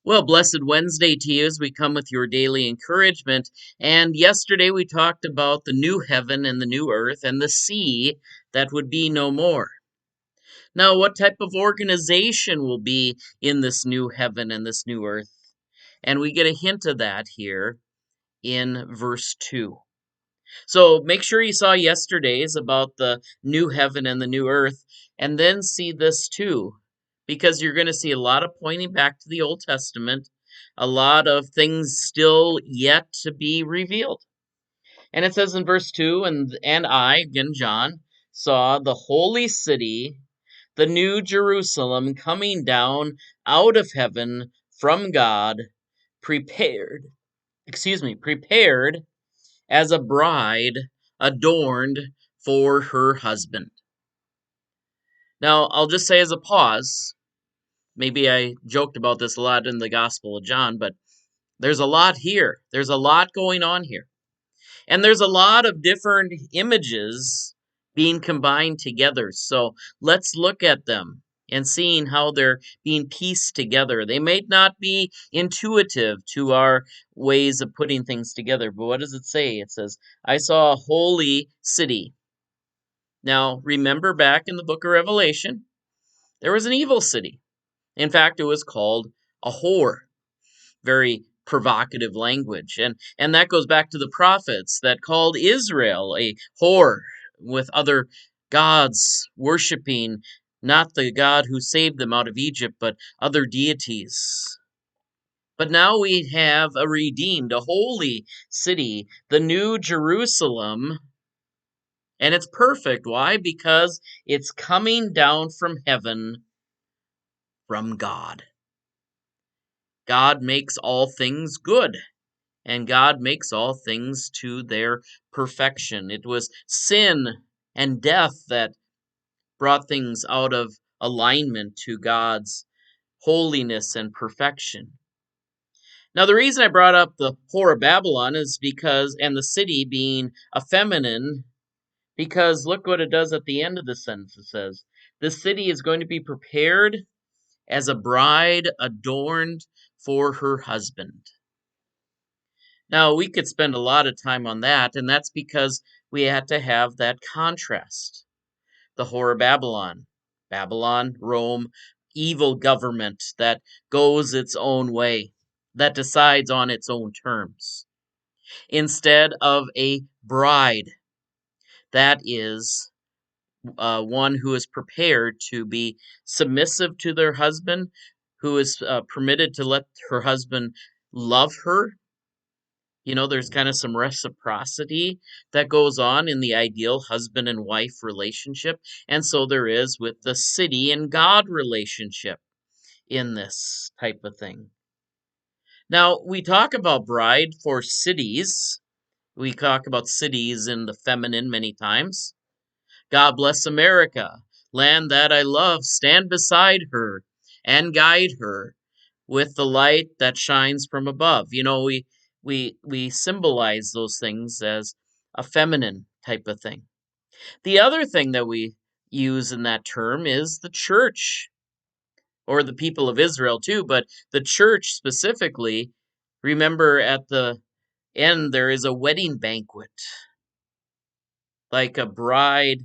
Well, blessed Wednesday to you as we come with your daily encouragement. And yesterday we talked about the new heaven and the new earth and the sea that would be no more. Now, what type of organization will be in this new heaven and this new earth? And we get a hint of that here in verse 2. So make sure you saw yesterday's about the new heaven and the new earth, and then see this too, because you're going to see a lot of pointing back to the Old Testament, a lot of things still yet to be revealed. And it says in verse 2, and I, again John, saw the holy city, the new Jerusalem, coming down out of heaven from God, prepared, prepared as a bride adorned for her husband. Now, I'll just say as a pause, maybe I joked about this a lot in the Gospel of John, but there's a lot here. There's a lot going on here. And there's a lot of different images being combined together. So let's look at them and seeing how they're being pieced together. They may not be intuitive to our ways of putting things together, but what does it say? It says, I saw a holy city. Now, remember back in the book of Revelation, there was an evil city. In fact, it was called a whore. Very provocative language. And that goes back to the prophets that called Israel a whore with other gods, worshiping not the God who saved them out of Egypt, but other deities. But now we have a redeemed, a holy city, the new Jerusalem, and it's perfect. Why? Because it's coming down from heaven from God. God makes all things good, and God makes all things to their perfection. It was sin and death that brought things out of alignment to God's holiness and perfection. Now, the reason I brought up the Whore of Babylon is because, and the city being a feminine, because look what it does at the end of the sentence. It says, the city is going to be prepared as a bride adorned for her husband. Now, we could spend a lot of time on that, and that's because we had to have that contrast. The Whore of Babylon. Babylon, Rome, evil government that goes its own way, that decides on its own terms. Instead of a bride, that is one who is prepared to be submissive to their husband, who is permitted to let her husband love her. You know, there's kind of some reciprocity that goes on in the ideal husband and wife relationship. And so there is with the city and God relationship in this type of thing. Now, we talk about bride for cities. We talk about cities in the feminine many times. God bless America, land that I love. Stand beside her and guide her with the light that shines from above. You know, we symbolize those things as a feminine type of thing. The other thing that we use in that term is the church, or the people of Israel too, but the church specifically. Remember at the end there is a wedding banquet, like a bride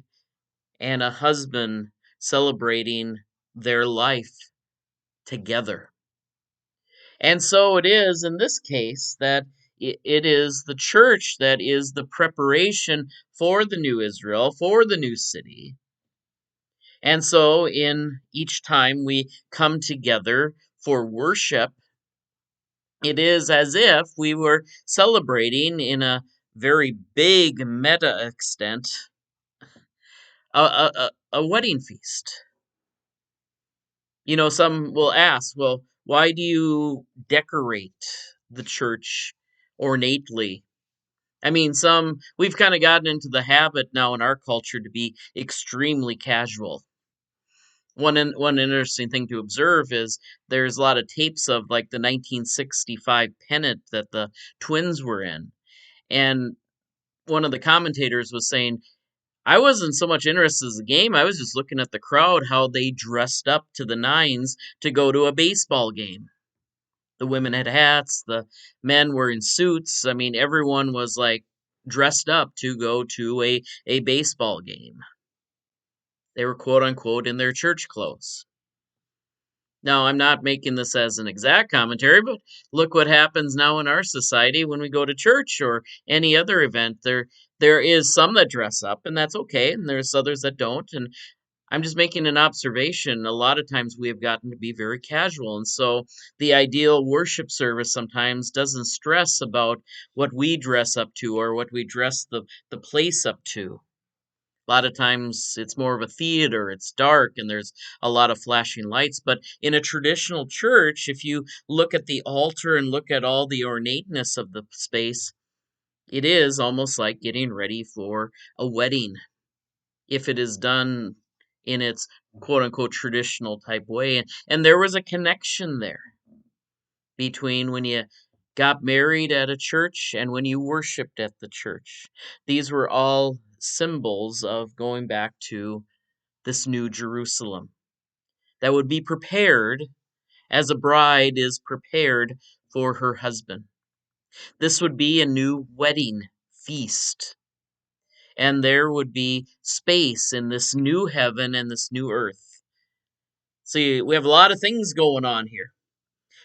and a husband celebrating their life together. And so it is in this case that it is the church that is the preparation for the new Israel, for the new city. And so in each time we come together for worship, it is as if we were celebrating in a very big meta extent a wedding feast. You know, some will ask, well, why do you decorate the church ornately? I mean, we've kind of gotten into the habit now in our culture to be extremely casual. One interesting thing to observe is there's a lot of tapes of like the 1965 pennant that the Twins were in. And one of the commentators was saying, I wasn't so much interested in the game. I was just looking at the crowd, how they dressed up to the nines to go to a baseball game. The women had hats, the men were in suits. I mean, everyone was like dressed up to go to a baseball game. They were quote unquote in their church clothes. Now, I'm not making this as an exact commentary, but look what happens now in our society when we go to church or any other event. There is some that dress up, and that's okay, and there's others that don't. And I'm just making an observation. A lot of times we have gotten to be very casual, and so the ideal worship service sometimes doesn't stress about what we dress up to or what we dress the place up to. A lot of times it's more of a theater, it's dark, and there's a lot of flashing lights. But in a traditional church, if you look at the altar and look at all the ornateness of the space, it is almost like getting ready for a wedding if it is done in its quote unquote traditional type way. And there was a connection there between when you got married at a church and when you worshiped at the church. These were all symbols of going back to this new Jerusalem that would be prepared as a bride is prepared for her husband. This would be a new wedding feast. And there would be space in this new heaven and this new earth. See, we have a lot of things going on here.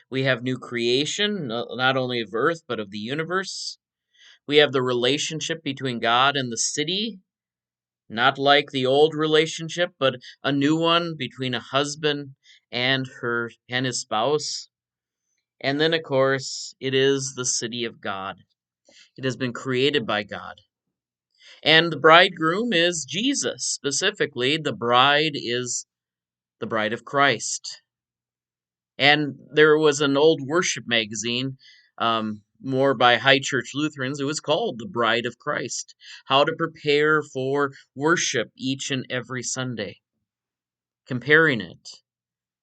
We have new creation, not only of earth, but of the universe. We have the relationship between God and the city, not like the old relationship, but a new one between a husband and his spouse. And then, of course, it is the city of God. It has been created by God. And the bridegroom is Jesus. Specifically, the bride is the bride of Christ. And there was an old worship magazine, more by high church Lutherans. It was called The Bride of Christ, how to prepare for worship each and every Sunday, comparing it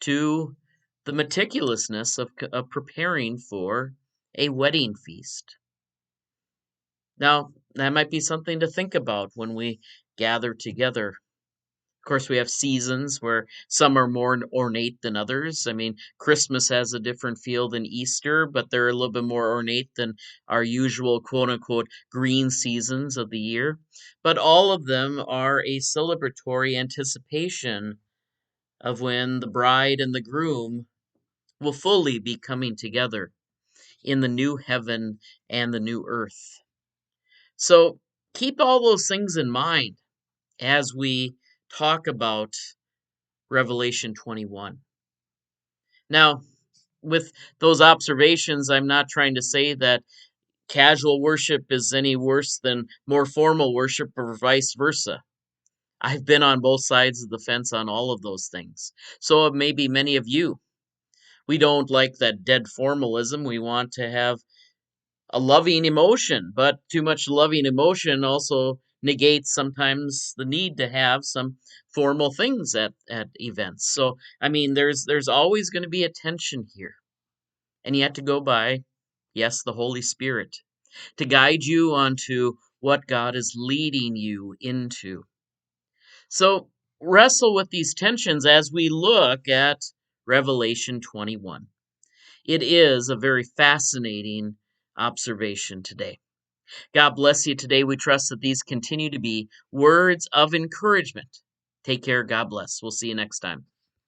to the meticulousness of preparing for a wedding feast. Now, that might be something to think about when we gather together. Of course, we have seasons where some are more ornate than others. I mean, Christmas has a different feel than Easter, but they're a little bit more ornate than our usual quote unquote green seasons of the year. But all of them are a celebratory anticipation of when the bride and the groom will fully be coming together in the new heaven and the new earth. So keep all those things in mind as we talk about Revelation 21. Now, with those observations, I'm not trying to say that casual worship is any worse than more formal worship or vice versa. I've been on both sides of the fence on all of those things. So have maybe many of you. We don't like that dead formalism. We want to have a loving emotion, but too much loving emotion also negates sometimes the need to have some formal things at events. So I mean there's always going to be a tension here. And you have to go by, yes, the Holy Spirit to guide you onto what God is leading you into. So wrestle with these tensions as we look at Revelation 21. It is a very fascinating observation today. God bless you today. We trust that these continue to be words of encouragement. Take care. God bless. We'll see you next time.